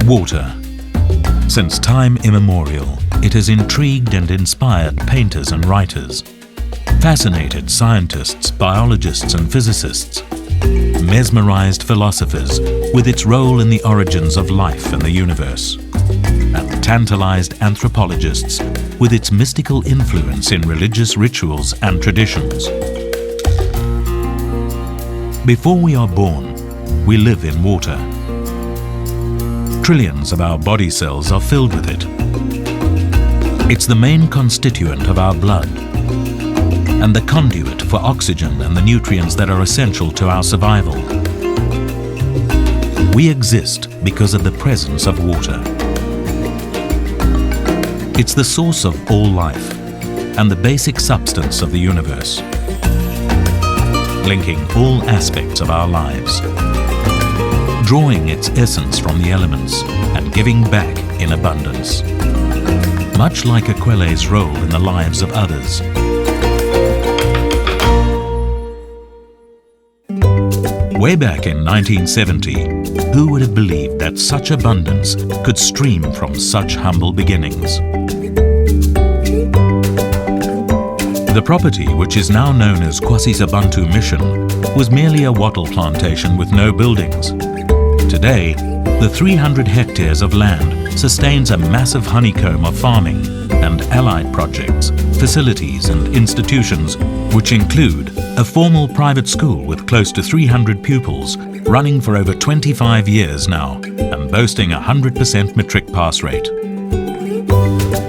Water. Since time immemorial, it has intrigued and inspired painters and writers, fascinated scientists, biologists and physicists, mesmerized philosophers with its role in the origins of life and the universe, and tantalized anthropologists with its mystical influence in religious rituals and traditions. Before we are born, we live in water. Trillions of our body cells are filled with it. It's the main constituent of our blood and the conduit for oxygen and the nutrients that are essential to our survival. We exist because of the presence of water. It's the source of all life and the basic substance of the universe, linking all aspects of our lives, drawing its essence from the elements and giving back in abundance, much like Aquelle's role in the lives of others. Way back in 1970, who would have believed that such abundance could stream from such humble beginnings? The property, which is now known as Kwasisabantu Mission, was merely a wattle plantation with no buildings. Today, the 300 hectares of land sustains a massive honeycomb of farming and allied projects, facilities and institutions, which include a formal private school with close to 300 pupils, running for over 25 years now and boasting a 100% matric pass rate.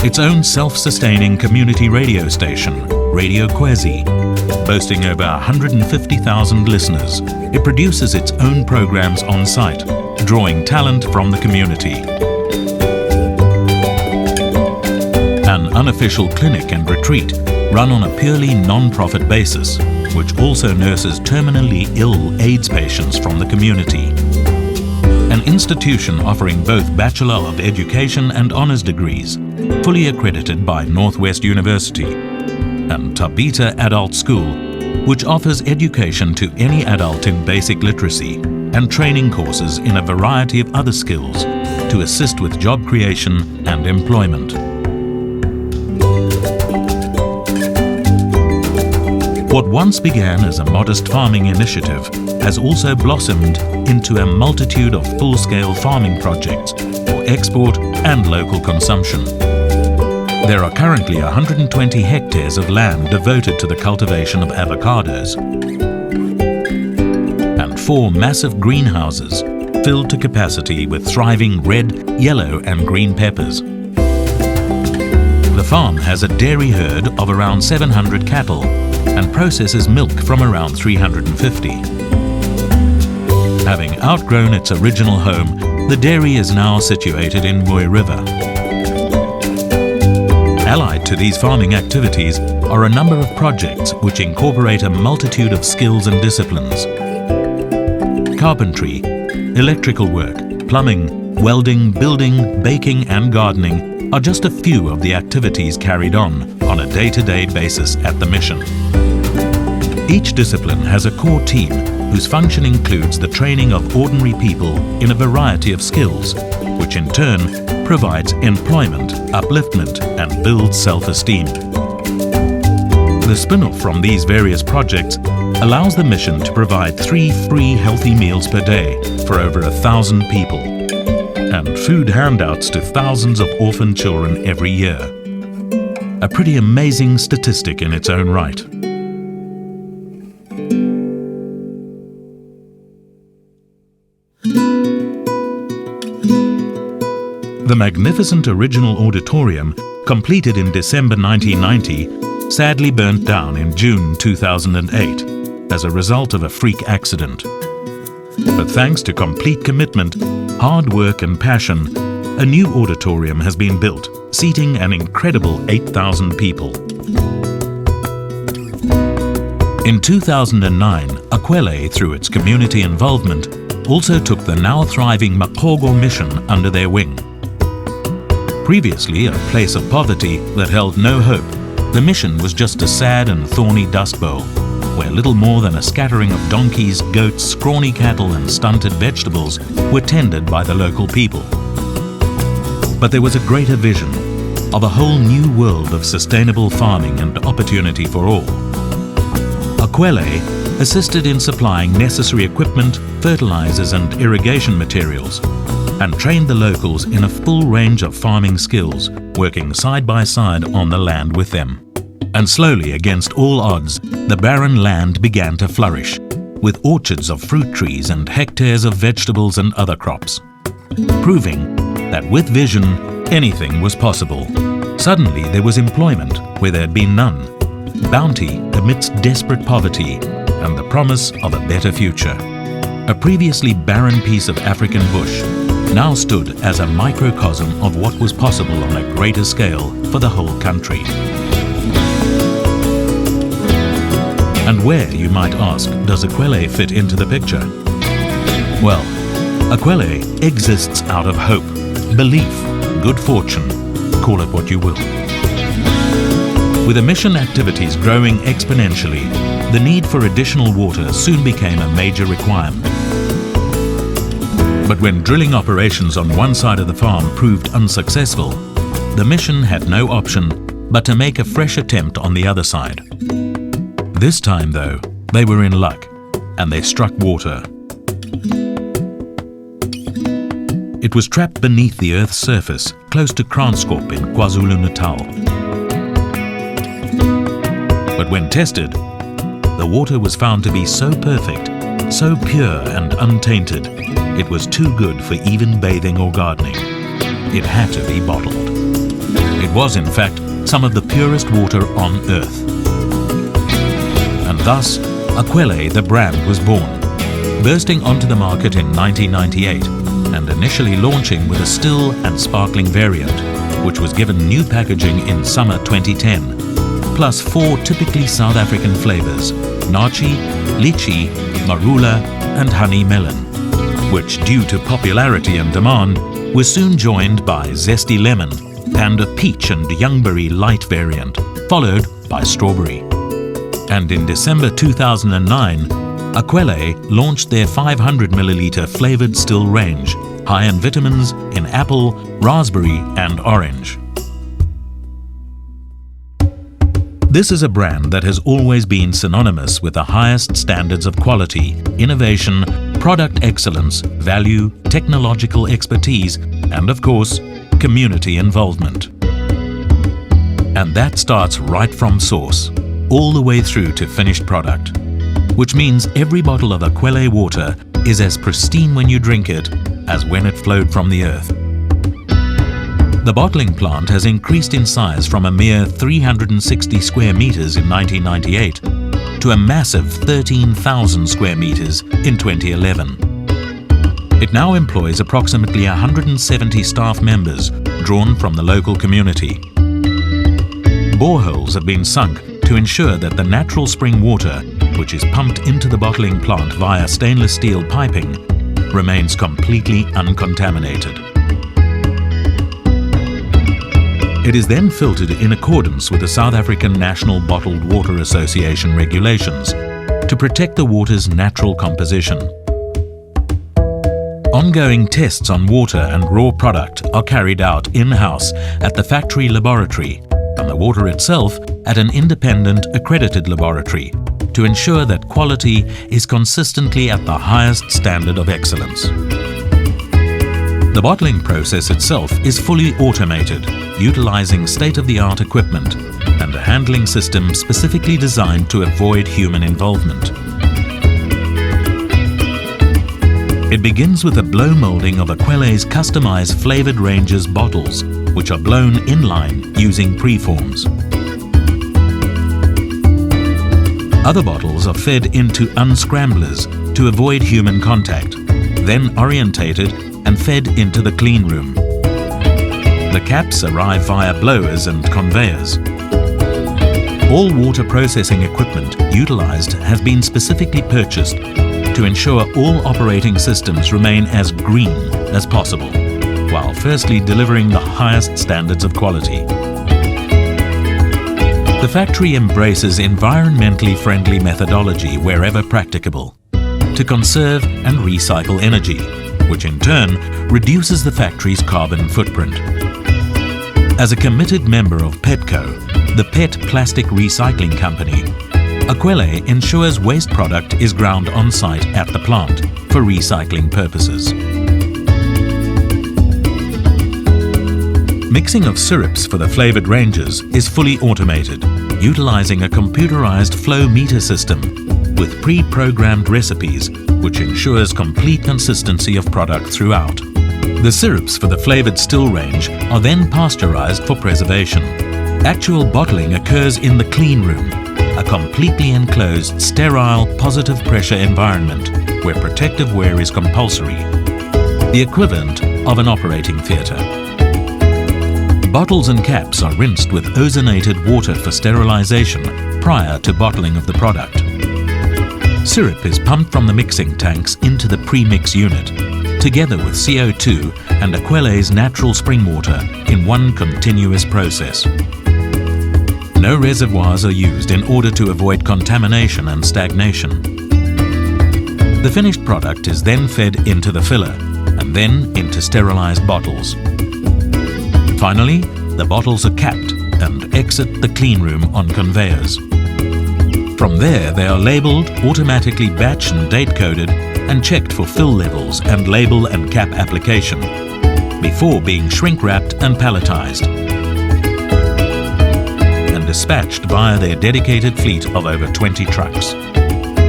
Its own self-sustaining community radio station, Radio Kwezi, boasting over 150,000 listeners. It produces its own programs on site, drawing talent from the community. An unofficial clinic and retreat run on a purely non-profit basis, which also nurses terminally ill AIDS patients from the community. An institution offering both Bachelor of Education and Honours degrees, fully accredited by Northwest University, and Tabita Adult School, which offers education to any adult in basic literacy and training courses in a variety of other skills to assist with job creation and employment. What once began as a modest farming initiative has also blossomed into a multitude of full-scale farming projects for export and local consumption. There are currently 120 hectares of land devoted to the cultivation of avocados and 4 massive greenhouses filled to capacity with thriving red, yellow and green peppers. The farm has a dairy herd of around 700 cattle and processes milk from around 350. Having outgrown its original home, the dairy is now situated in Moy River. Allied to these farming activities are a number of projects which incorporate a multitude of skills and disciplines. Carpentry, electrical work, plumbing, welding, building, baking and gardening are just a few of the activities carried on a day-to-day basis at the mission. Each discipline has a core team whose function includes the training of ordinary people in a variety of skills, which in turn provides employment, upliftment and builds self-esteem. The spin-off from these various projects allows the mission to provide 3 free healthy meals per day for over 1,000 people and food handouts to thousands of orphan children every year. A pretty amazing statistic in its own right. The magnificent original auditorium, completed in December 1990, sadly burnt down in June 2008 as a result of a freak accident. But thanks to complete commitment, hard work and passion, a new auditorium has been built, seating an incredible 8,000 people. In 2009, Aquelle, through its community involvement, also took the now thriving Makhogo mission under their wing. Previously a place of poverty that held no hope, the mission was just a sad and thorny dust bowl, where little more than a scattering of donkeys, goats, scrawny cattle and stunted vegetables were tended by the local people. But there was a greater vision of a whole new world of sustainable farming and opportunity for all. Aquelle assisted in supplying necessary equipment, fertilizers and irrigation materials, and trained the locals in a full range of farming skills, working side by side on the land with them. And slowly, against all odds, the barren land began to flourish, with orchards of fruit trees and hectares of vegetables and other crops, proving that with vision, anything was possible. Suddenly there was employment where there had been none, bounty amidst desperate poverty, and the promise of a better future. A previously barren piece of African bush now stood as a microcosm of what was possible on a greater scale for the whole country. And where, you might ask, does Aquelle fit into the picture? Well, Aquelle exists out of hope, belief, good fortune, call it what you will. With emission activities growing exponentially, the need for additional water soon became a major requirement. But when drilling operations on one side of the farm proved unsuccessful, the mission had no option but to make a fresh attempt on the other side. This time, though, they were in luck, and they struck water. It was trapped beneath the Earth's surface, close to Kranskop in KwaZulu-Natal. But when tested, the water was found to be so perfect, so pure and untainted, it was too good for even bathing or gardening. It had to be bottled. It was, in fact, some of the purest water on Earth. And thus, Aquelle, the brand, was born, bursting onto the market in 1998 and initially launching with a still and sparkling variant, which was given new packaging in summer 2010, plus 4 typically South African flavors: nachi, lychee, marula and honey melon, which, due to popularity and demand, were soon joined by zesty lemon and a peach and youngberry light variant, followed by strawberry. And in December 2009, Aquelle launched their 500ml flavoured still range, high in vitamins in apple, raspberry and orange. This is a brand that has always been synonymous with the highest standards of quality, innovation, product excellence, value, technological expertise, and of course, community involvement. And that starts right from source, all the way through to finished product, which means every bottle of Aquelle water is as pristine when you drink it as when it flowed from the earth. The bottling plant has increased in size from a mere 360 square meters in 1998 to a massive 13,000 square meters in 2011. It now employs approximately 170 staff members drawn from the local community. Boreholes have been sunk to ensure that the natural spring water, which is pumped into the bottling plant via stainless steel piping, remains completely uncontaminated. It is then filtered in accordance with the South African National Bottled Water Association regulations to protect the water's natural composition. Ongoing tests on water and raw product are carried out in-house at the factory laboratory, and the water itself at an independent accredited laboratory, to ensure that quality is consistently at the highest standard of excellence. The bottling process itself is fully automated, utilizing state-of-the-art equipment and a handling system specifically designed to avoid human involvement. It begins with a blow molding of Aquelle's customized flavored ranges bottles, which are blown inline using preforms. Other bottles are fed into unscramblers to avoid human contact, then orientated and fed into the clean room. The caps arrive via blowers and conveyors. All water processing equipment utilized has been specifically purchased to ensure all operating systems remain as green as possible, while firstly delivering the highest standards of quality. The factory embraces environmentally friendly methodology wherever practicable, to conserve and recycle energy, which in turn reduces the factory's carbon footprint. As a committed member of PETCO, the PET Plastic Recycling Company, Aquelle ensures waste product is ground on site at the plant for recycling purposes. Mixing of syrups for the flavoured ranges is fully automated, utilising a computerised flow meter system with pre-programmed recipes which ensures complete consistency of product throughout. The syrups for the flavoured still range are then pasteurised for preservation. Actual bottling occurs in the clean room, a completely enclosed, sterile, positive pressure environment where protective wear is compulsory, the equivalent of an operating theatre. Bottles and caps are rinsed with ozonated water for sterilisation prior to bottling of the product. Syrup is pumped from the mixing tanks into the pre-mix unit, together with CO2 and Aquelle's natural spring water in one continuous process. No reservoirs are used in order to avoid contamination and stagnation. The finished product is then fed into the filler and then into sterilised bottles. Finally, the bottles are capped and exit the clean room on conveyors. From there, they are labelled, automatically batch and date coded and checked for fill levels and label and cap application before being shrink wrapped and palletised and dispatched via their dedicated fleet of over 20 trucks.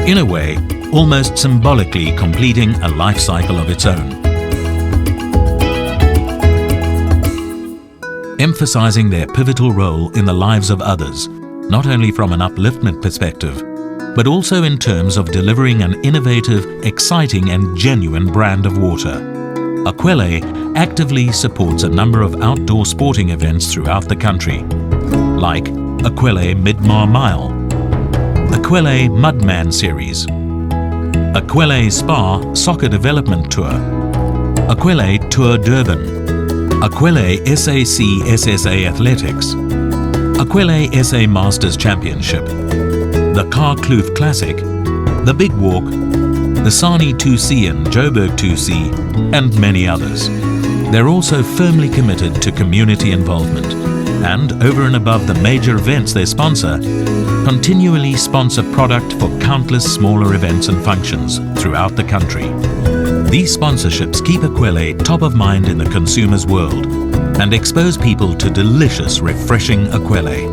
In a way, almost symbolically completing a life cycle of its own. Emphasising their pivotal role in the lives of others, not only from an upliftment perspective, but also in terms of delivering an innovative, exciting and genuine brand of water. Aquelle actively supports a number of outdoor sporting events throughout the country, like Aquelle Midmar Mile, Aquelle Mudman Series, Aquelle Spa Soccer Development Tour, Aquelle Tour Durban, Aquelle SAC SSA Athletics, Aquelle SA Masters Championship, the Car Kloof Classic, the Big Walk, the Sani 2C and Joburg 2C, and many others. They're also firmly committed to community involvement and, over and above the major events they sponsor, continually sponsor product for countless smaller events and functions throughout the country. These sponsorships keep Aquelle top of mind in the consumer's world and expose people to delicious, refreshing Aquelle.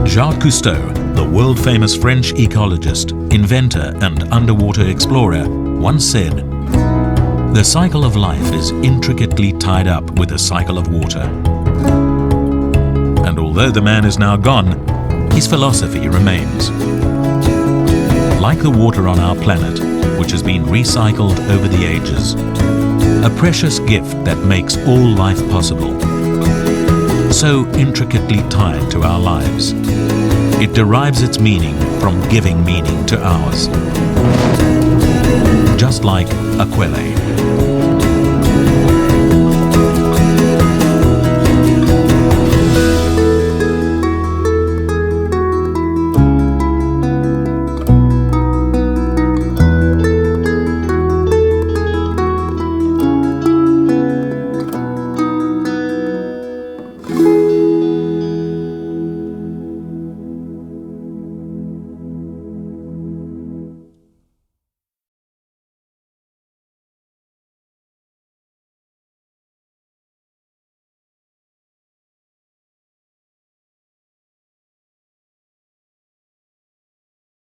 Jacques Cousteau, the world-famous French ecologist, inventor and underwater explorer, once said, "The cycle of life is intricately tied up with the cycle of water." And although the man is now gone, his philosophy remains. Like the water on our planet, which has been recycled over the ages, a precious gift that makes all life possible. So intricately tied to our lives, it derives its meaning from giving meaning to ours. Just like Aquelle.